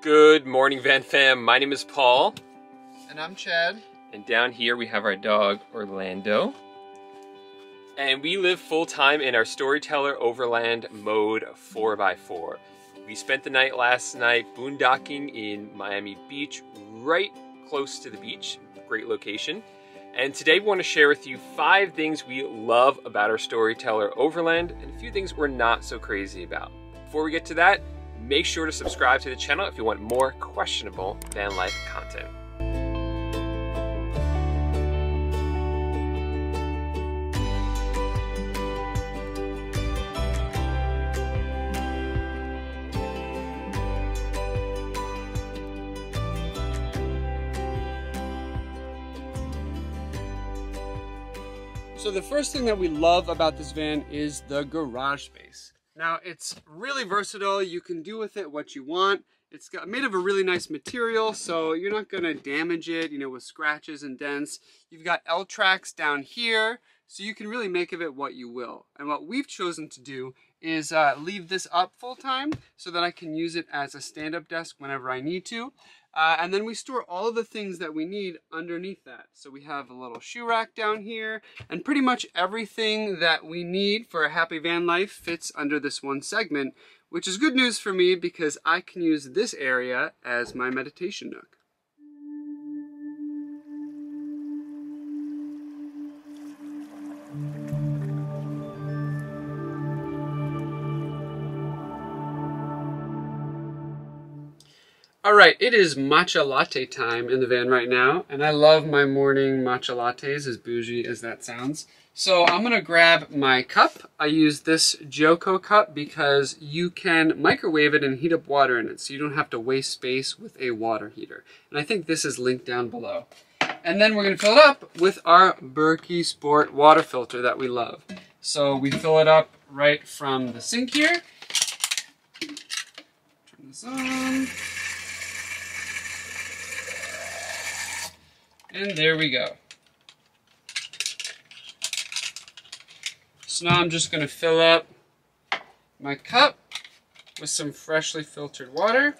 Good morning, Van Fam. My name is Paul. And I'm Chad. And down here we have our dog, Orlando. And we live full-time in our Storyteller Overland mode 4x4. We spent the night last night boondocking in Miami Beach, right close to the beach. Great location. And today we want to share with you 5 things we love about our Storyteller Overland and a few things we're not so crazy about. Before we get to that, make sure to subscribe to the channel if you want more questionable van life content. So the first thing that we love about this van is the garage space. Now it's really versatile. You can do with it what you want. It's made of a really nice material, so you're not going to damage it, with scratches and dents. You've got L tracks down here, so you can really make of it what you will. And what we've chosen to do is leave this up full time so that I can use it as a stand-up desk whenever I need to. And then we store all of the things that we need underneath that. So we have a little shoe rack down here, and pretty much everything that we need for a happy van life fits under this one segment, which is good news for me because I can use this area as my meditation nook. All right, it is matcha latte time in the van right now, and I love my morning matcha lattes, as bougie as that sounds. So I'm gonna grab my cup. I use this Joko cup because you can microwave it and heat up water in it, so you don't have to waste space with a water heater. And I think this is linked down below. And then we're gonna fill it up with our Berkey Sport water filter that we love. So we fill it up right from the sink here. Turn this on. And there we go. So now I'm just going to fill up my cup with some freshly filtered water.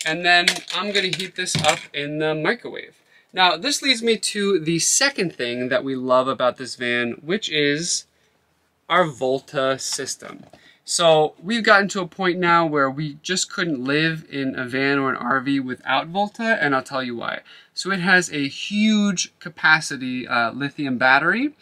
And then I'm going to heat this up in the microwave. Now this leads me to the second thing that we love about this van, which is our Volta system. So we've gotten to a point now where we just couldn't live in a van or an RV without Volta, and I'll tell you why. So it has a huge capacity lithium battery,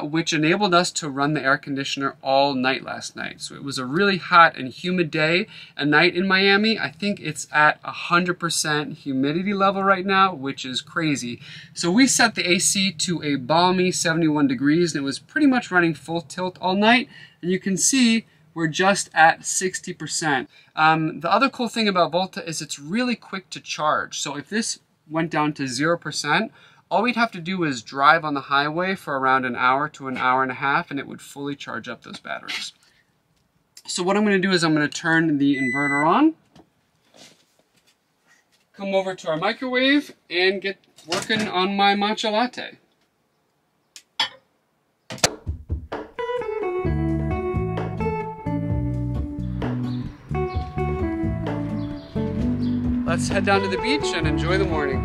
which enabled us to run the air conditioner all night last night. So it was a really hot and humid day, a night in Miami. I think it's at 100% humidity level right now, which is crazy. So we set the AC to a balmy 71 degrees, and it was pretty much running full tilt all night. And you can see we're just at 60%. The other cool thing about Volta is it's really quick to charge. So if this went down to 0%, all we'd have to do is drive on the highway for around an hour to an hour and a half, and it would fully charge up those batteries. So what I'm gonna do is I'm gonna turn the inverter on, come over to our microwave, and get working on my matcha latte. Let's head down to the beach and enjoy the morning.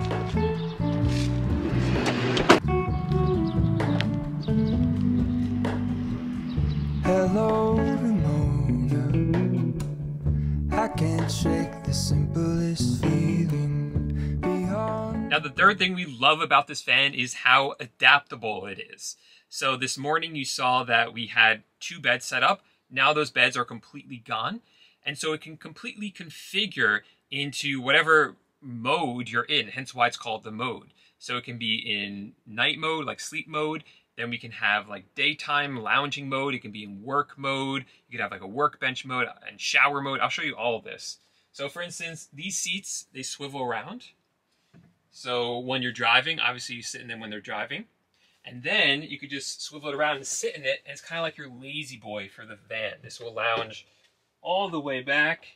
Hello, Ramona. I can't shake the simplest feeling beyond. Now the third thing we love about this fan is how adaptable it is. So this morning you saw that we had 2 beds set up. Now those beds are completely gone. And so it can completely configure into whatever mode you're in, hence why it's called the mode. So it can be in night mode, like sleep mode. Then we can have like daytime lounging mode. It can be in work mode. You can have like a workbench mode and shower mode. I'll show you all of this. So for instance, these seats, they swivel around. So when you're driving, obviously you sit in them when they're driving. And then you could just swivel it around and sit in it. And it's kind of like your lazy boy for the van. This will lounge all the way back.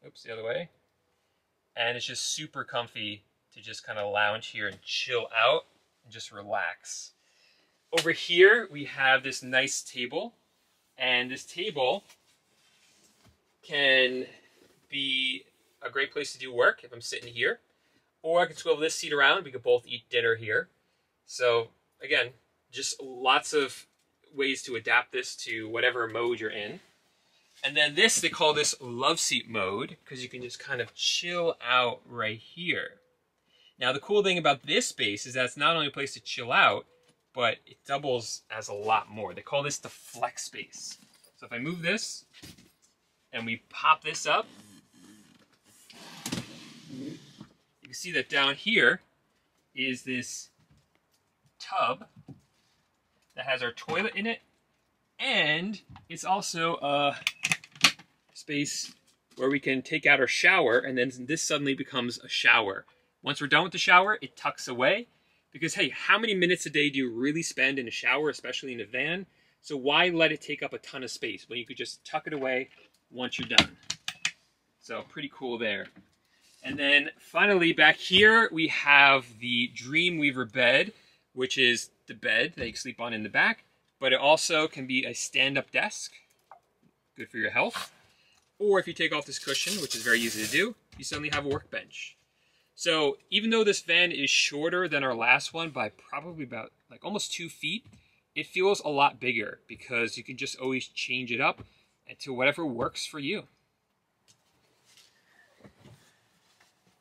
Oops, the other way. And it's just super comfy to just kind of lounge here and chill out and just relax. over here we have this nice table, and this table can be a great place to do work if I'm sitting here, or I can swivel this seat around. We could both eat dinner here. So again, just lots of ways to adapt this to whatever mode you're in. And then this, they call this Loveseat Mode, because you can just kind of chill out right here. Now the cool thing about this space is that it's not only a place to chill out, but it doubles as a lot more. They call this the flex space. So if I move this, and we pop this up, you can see that down here is this tub that has our toilet in it, and it's also a space where we can take out our shower, and then this suddenly becomes a shower. Once we're done with the shower, it tucks away, because hey, how many minutes a day do you really spend in a shower, especially in a van? So why let it take up a ton of space when you could just tuck it away once you're done? So pretty cool there. And then finally back here we have the Dreamweaver Bed, which is the bed that you can sleep on in the back, but it also can be a stand-up desk, good for your health. Or if you take off this cushion, which is very easy to do, you suddenly have a workbench. So even though this van is shorter than our last one by probably about like almost 2 feet, it feels a lot bigger because you can just always change it up to whatever works for you.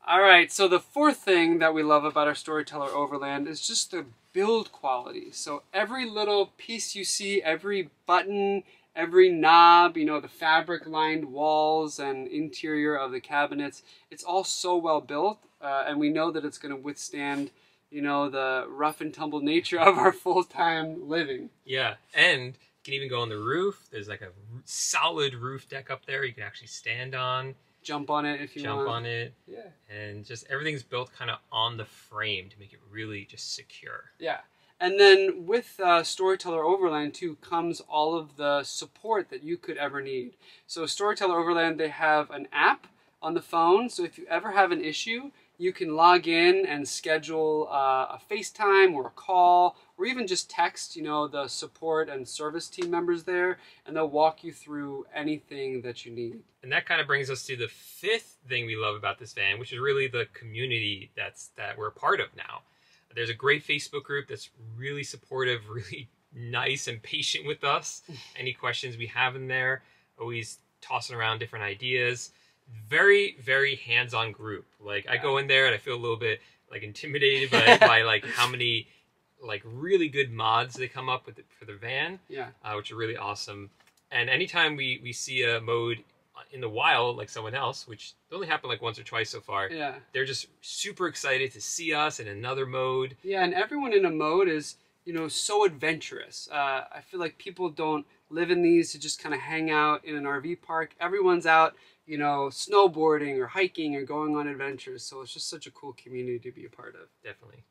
All right, so the fourth thing that we love about our Storyteller Overland is just the build quality. So every little piece you see, every button, every knob, you know, the fabric-lined walls and interior of the cabinets, it's all so well built, and we know that it's going to withstand, you know, the rough and tumble nature of our full-time living. Yeah, and you can even go on the roof. There's like a solid roof deck up there you can actually stand on. Jump on it if you want. Jump on it. Yeah. And just everything's built kind of on the frame to make it really just secure. Yeah. And then with Storyteller Overland too comes all of the support that you could ever need. So Storyteller Overland, they have an app on the phone. So if you ever have an issue, you can log in and schedule a FaceTime or a call, or even just text, you know, the support and service team members there, and they'll walk you through anything that you need. And that kind of brings us to the fifth thing we love about this van, which is really the community that we're a part of now. There's a great Facebook group that's really supportive, really nice and patient with us. Any questions we have in there, always tossing around different ideas. Very, very hands-on group. Like, yeah. I go in there and I feel a little bit like intimidated by like how many like really good mods they come up with for the van, yeah, which are really awesome. And anytime we see a mode in the wild, like someone else, which only happened like once or twice so far, yeah, they're just super excited to see us in another mode. Yeah, and everyone in a mode is, you know, so adventurous. I feel like people don't live in these to just kind of hang out in an RV park. Everyone's out, you know, snowboarding or hiking or going on adventures. So it's just such a cool community to be a part of. Definitely.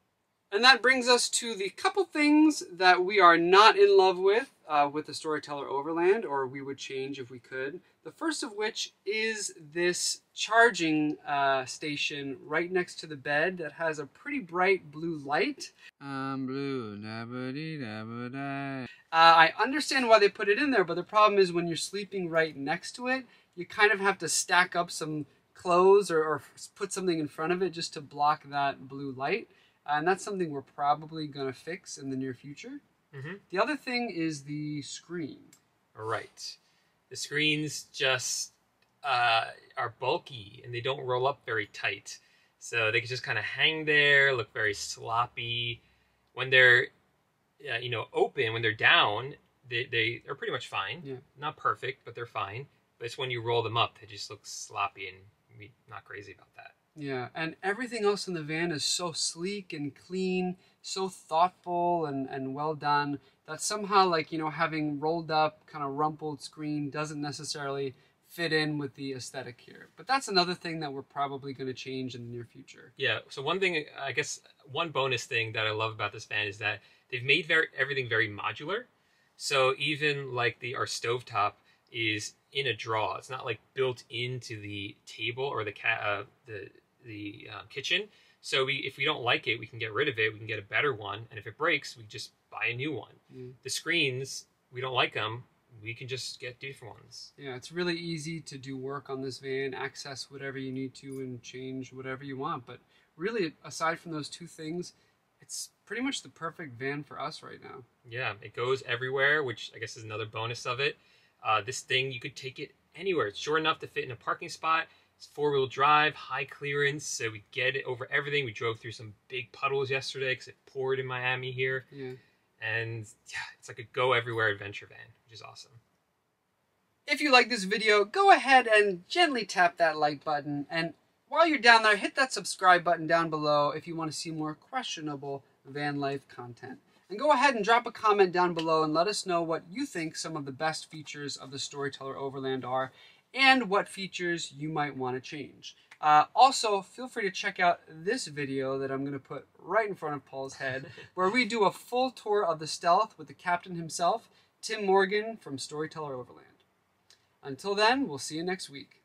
And that brings us to the couple things that we are not in love with the Storyteller Overland, or we would change if we could. The first of which is this charging station right next to the bed that has a pretty bright blue light. Blue, I understand why they put it in there, but the problem is when you're sleeping right next to it, you kind of have to stack up some clothes or put something in front of it just to block that blue light. And that's something we're probably going to fix in the near future. Mm-hmm. The other thing is the screen. All right. The screens just are bulky and they don't roll up very tight. So they can just kind of hang there, look very sloppy. When they're, you know, open, when they're down, they are pretty much fine. Yeah. Not perfect, but they're fine. But it's when you roll them up, they just look sloppy, and we're not crazy about that. Yeah, and everything else in the van is so sleek and clean, so thoughtful and well done, that somehow, like, you know, having rolled up, kind of rumpled screen doesn't necessarily fit in with the aesthetic here. But that's another thing that we're probably going to change in the near future. Yeah, so one thing, I guess, one bonus thing that I love about this van is that they've made everything very modular. So even like our stovetop is in a drawer. It's not like built into the table or the kitchen. So if we don't like it, we can get rid of it. We can get a better one, and if it breaks, we just buy a new one. The screens, we don't like them, we can just get different ones. Yeah, it's really easy to do work on this van, access whatever you need to and change whatever you want. But really, aside from those two things, it's pretty much the perfect van for us right now. Yeah, it goes everywhere, which I guess is another bonus of it. This thing, you could take it anywhere. It's short enough to fit in a parking spot. It's 4-wheel drive, high clearance, so we get it over everything. We drove through some big puddles yesterday because it poured in Miami here. Yeah. And yeah, it's like a go-everywhere adventure van, which is awesome. If you like this video, go ahead and gently tap that like button. And while you're down there, hit that subscribe button down below if you want to see more questionable van life content. And go ahead and drop a comment down below and let us know what you think some of the best features of the Storyteller Overland are and what features you might want to change. Also, feel free to check out this video that I'm going to put right in front of Paul's head, where we do a full tour of the Stealth with the captain himself, Tim Morgan from Storyteller Overland. Until then, we'll see you next week.